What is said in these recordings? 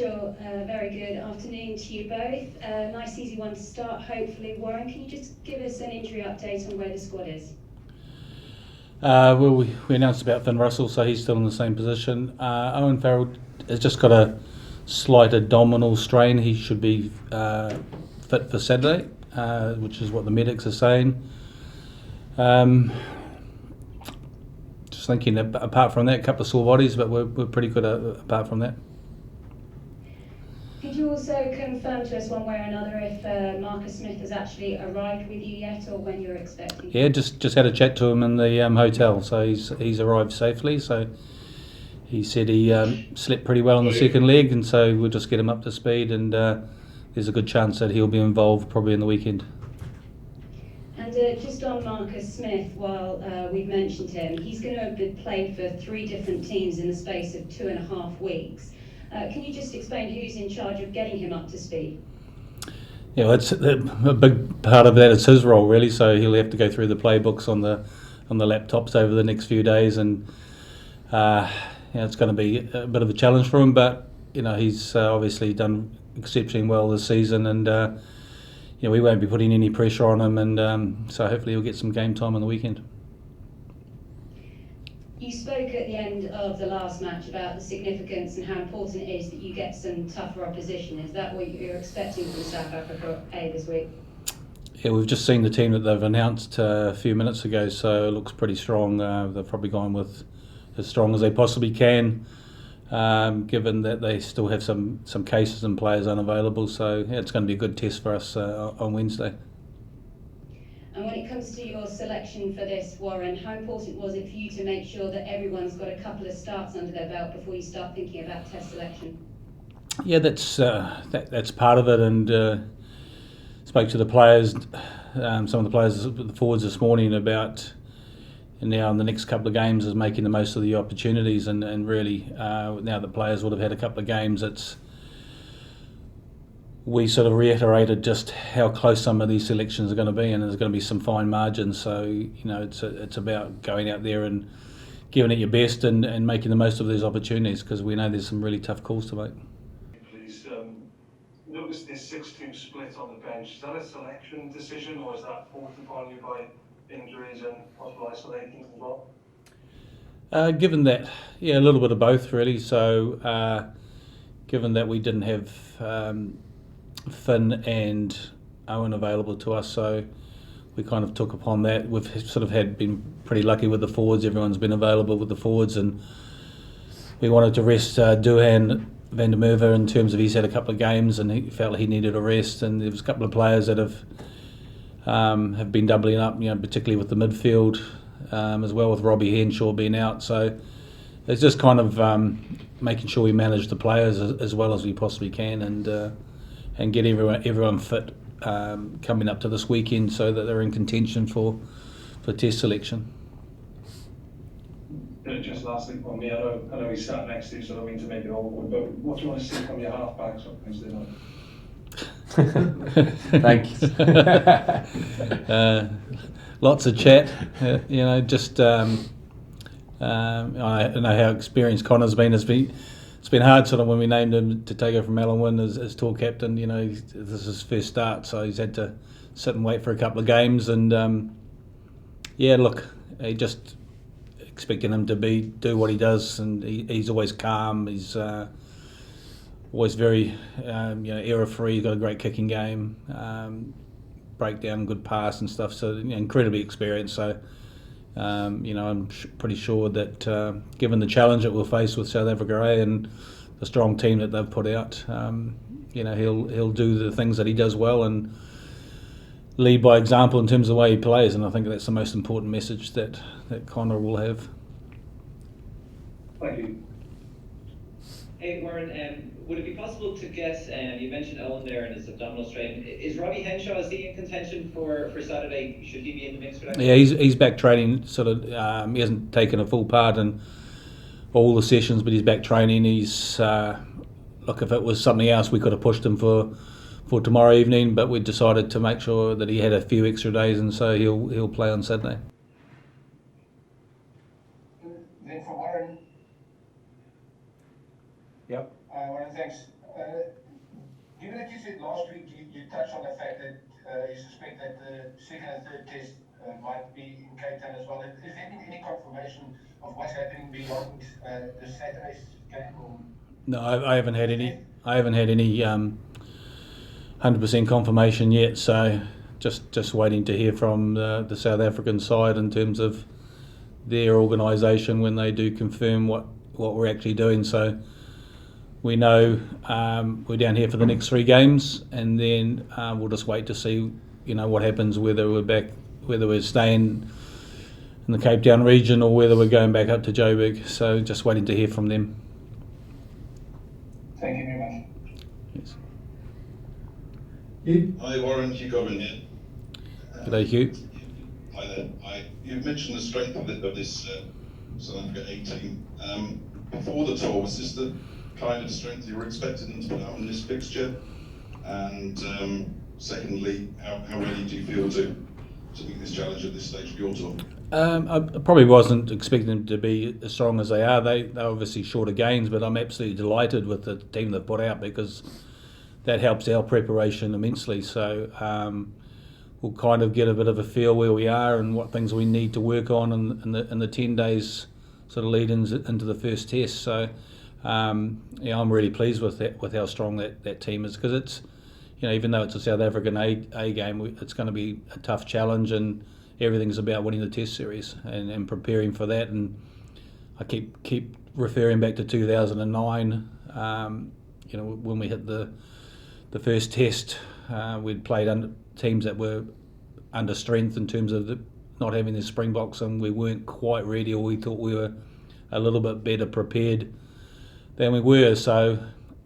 Sure, very good afternoon to you both. Nice easy one to start, hopefully. Warren, can you just give us an injury update on where the squad is? Well, we announced about Finn Russell, so he's still in the same position. Owen Farrell has just got a slight abdominal strain. He should be fit for Saturday, which is what the medics are saying. Just thinking, apart from that, a couple of sore bodies, but we're pretty good apart from that. Could you also confirm to us one way or another if Marcus Smith has actually arrived with you yet, or when you're expecting? Yeah, just had a chat to him in the hotel, so he's arrived safely. So he said he slept pretty well on the second leg, and so we'll just get him up to speed, and there's a good chance that he'll be involved probably in the weekend. And just on Marcus Smith, while we've mentioned him, he's going to have been played for 3 different teams in the space of 2.5 weeks. Can you just explain who's in charge of getting him up to speed? Yeah, well, that's a big part of that is his role really. So he'll have to go through the playbooks on the laptops over the next few days, and it's going to be a bit of a challenge for him. But he's obviously done exceptionally well this season, and we won't be putting any pressure on him, and so hopefully he'll get some game time on the weekend. You spoke at the end of the last match about the significance and how important it is that you get some tougher opposition. Is that what you're expecting from South Africa this week? Yeah, we've just seen the team that they've announced a few minutes ago, so it looks pretty strong. They've probably gone with as strong as they possibly can, given that they still have some cases and players unavailable. So yeah, it's going to be a good test for us on Wednesday. And when it comes to your selection for this, Warren, how important was it for you to make sure that everyone's got a couple of starts under their belt before you start thinking about test selection? Yeah, that's part of it, and spoke to the players, some of the players, the forwards this morning about now in the next couple of games is making the most of the opportunities, and really now that players would have had a couple of games, we sort of reiterated just how close some of these selections are going to be, and there's going to be some fine margins. So it's about going out there and giving it your best and making the most of these opportunities, because we know there's some really tough calls to make. Please, notice this 6-2 split on the bench. Is that a selection decision, or is that forced upon you by injuries and possible isolations as well? Given that, a little bit of both really. So given that we didn't have Finn and Owen available to us, so we kind of took upon that. We've sort of been pretty lucky with the forwards. Everyone's been available with the forwards, and we wanted to rest Duhan van der Merwe in terms of he's had a couple of games and he felt he needed a rest, and there was a couple of players that have been doubling up, particularly with the midfield as well, with Robbie Henshaw being out. So it's just kind of making sure we manage the players as well as we possibly can, and get everyone fit coming up to this weekend so that they're in contention for test selection. Just lastly from me, I know he's sat next to you, so I don't mean to make it awkward, but what do you want to see from your half-backs on Wednesday night? Thanks. Lots of chat. Just I know how experienced Connor's been. It's been hard sort of when we named him to take over from Alan Wynne as tour captain. This is his first start, so he's had to sit and wait for a couple of games. And he just expecting him to do what he does, and he's always calm. He's always very error free. He's got a great kicking game, breakdown, good pass and stuff. So incredibly experienced. So I'm pretty sure that given the challenge that we'll face with South Africa and the strong team that they've put out, he'll do the things that he does well and lead by example in terms of the way he plays. And I think that's the most important message that Connor will have. Thank you. Hey Warren, would it be possible to get, you mentioned Owen there and his abdominal strain, is Robbie Henshaw, is he in contention for Saturday? Should he be in the mix for that? Yeah, he's back training, sort of, he hasn't taken a full part in all the sessions, but he's back training. He's, look, if it was something else, we could have pushed him for tomorrow evening, but we decided to make sure that he had a few extra days, and so he'll play on Saturday. Then for Warren. Yep. Warren, thanks. touched on the fact that you suspect that the second and third test might be in Cape Town as well. Is there any confirmation of what's happening beyond the Saturday's game? Or No, I haven't had any. I haven't had any 100% confirmation yet. So just waiting to hear from the South African side in terms of their organisation when they do confirm what we're actually doing. So we know we're down here for the next 3 games, and then we'll just wait to see, what happens, whether we're staying in the Cape Town region or whether we're going back up to Joburg. So just waiting to hear from them. thank you very much. Yes. Hi Warren, Hugh Goblin here. G'day, Hugh. Hi there. You've mentioned the strength of this South Africa A team. Before the tour, was this the kind of strength you were expecting them to put out in this fixture? And secondly, how ready do you feel to meet this challenge at this stage of your tour? I probably wasn't expecting them to be as strong as they are. They're obviously shorter games, but I'm absolutely delighted with the team they've put out, because that helps our preparation immensely. So we'll kind of get a bit of a feel where we are and what things we need to work on in the 10 days sort of lead-ins into the first test. So I'm really pleased with that, with how strong that team is, because it's, even though it's a South African A game, it's going to be a tough challenge, and everything's about winning the Test series and preparing for that. And I keep referring back to 2009. When we hit the first Test, we'd played under teams that were under strength in terms of not having the Springboks, and we weren't quite ready, or we thought we were a little bit better prepared than we were. So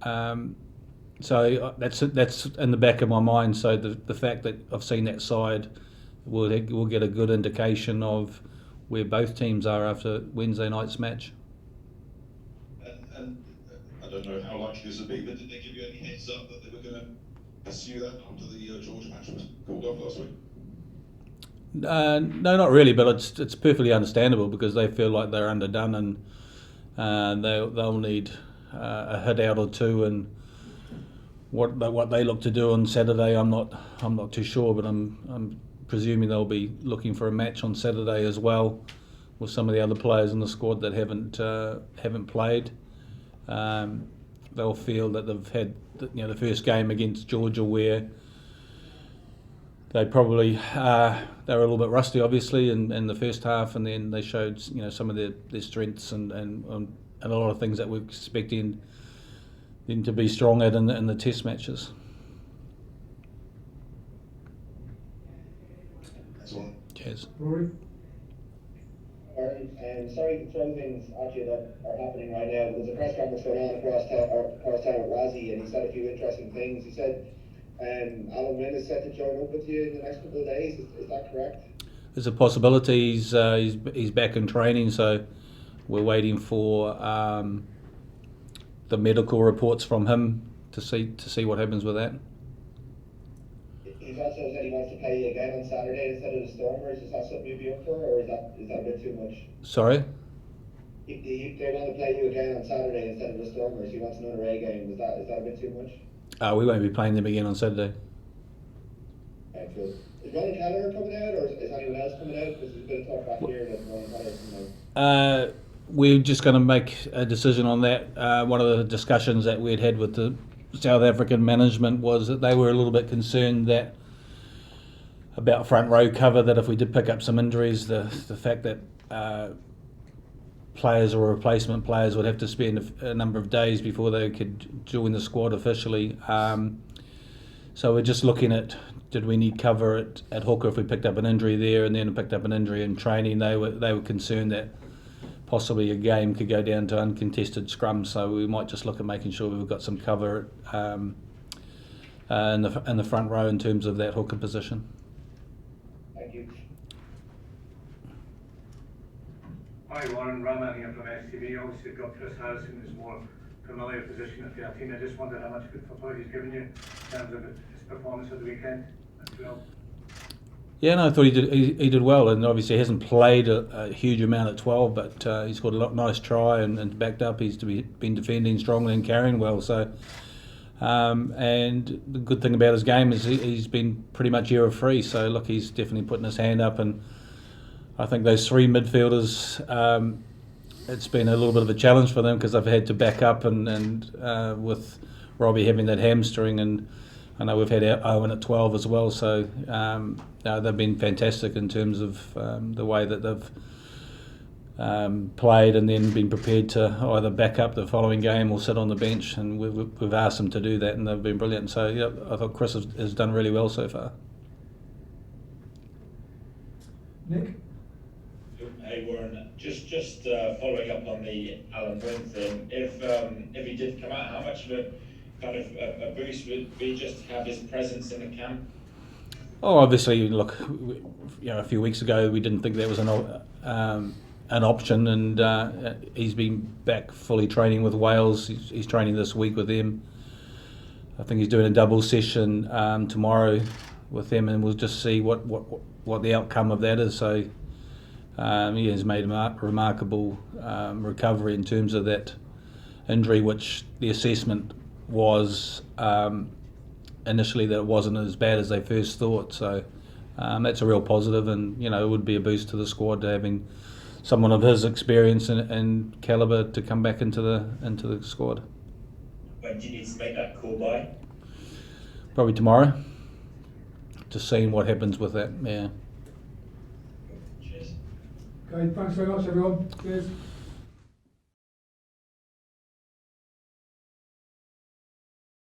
that's in the back of my mind. So the fact that I've seen that side, we'll get a good indication of where both teams are after Wednesday night's match. And I don't know how likely this would be, but did they give you any heads up that they were going to pursue that after the Georgia match was called off last week? No, not really, but it's perfectly understandable, because they feel like they're underdone, and they'll need a hit out or two. And what they look to do on Saturday, I'm not too sure, but I'm presuming they'll be looking for a match on Saturday as well, with some of the other players in the squad that haven't played. They'll feel that they've had the first game against Georgia, where they probably they were a little bit rusty, obviously, in the first half, and then they showed some of their strengths and a lot of things that we're expecting them to be strong at in the Test matches. Excellent. Cheers. Rory? Sorry to throw things at you that are happening right now, but there's a press conference going on across town with Razzie, and he said a few interesting things. He said Alan Wynne is set to join up with you in the next couple of days. Is that correct? There's a possibility. He's back in training, so we're waiting for the medical reports from him to see what happens with that. He's also said he wants to play you again on Saturday instead of the Stormers. Is that something you'd be up for, or is that a bit too much? Sorry? They want to play you again on Saturday instead of the Stormers. He wants another A game. Is that a bit too much? We won't be playing them again on Saturday. Okay, cool. Is Ronald Keller coming out, or is anyone else coming out? Because there's a bit of talk back here that Ronald Keller's coming out. We're just going to make a decision on that. One of the discussions that we'd had with the South African management was that they were a little bit concerned about front row cover, that if we did pick up some injuries, the fact that players or replacement players would have to spend a number of days before they could join the squad officially. So we're just looking at, did we need cover at hooker if we picked up an injury there, and then picked up an injury in training? They were concerned that possibly a game could go down to uncontested scrum, so we might just look at making sure we've got some cover in the front row in terms of that hooker position. Thank you. Hi Warren, Raman here from STV. Obviously you've got Chris Harrison, who's more familiar position at 13. I just wondered how much good football he's given you in terms of his performance at the weekend as well. Yeah, no, I thought he did well, and obviously he hasn't played a huge amount at 12, but he's got a nice try and backed up. He's been defending strongly and carrying well, so And the good thing about his game is he's been pretty much error free. So look, he's definitely putting his hand up, and I think those three midfielders, it's been a little bit of a challenge for them because they've had to back up, and with Robbie having that hamstring, and I know we've had Owen at 12 as well. So they've been fantastic in terms of the way that they've played and then been prepared to either back up the following game or sit on the bench, and we've asked them to do that, and they've been brilliant. So yeah, I thought Chris has done really well so far. Nick? Hey Warren, just following up on the Alan Wynne thing. If he did come out, how much of a kind of a boost would be just to have his presence in the camp? Oh, obviously, look, a few weeks ago we didn't think that was an option, and he's been back fully training with Wales. He's training this week with them. I think he's doing a double session tomorrow with them, and we'll just see what the outcome of that is. So he has made a remarkable recovery in terms of that injury, which the assessment was initially that it wasn't as bad as they first thought. So that's a real positive, and it would be a boost to the squad to having someone of his experience and calibre to come back into the squad. When do you need to make that call by? Probably tomorrow. Just seeing what happens with that. Yeah. Cheers. Okay, thanks very much everyone. Cheers.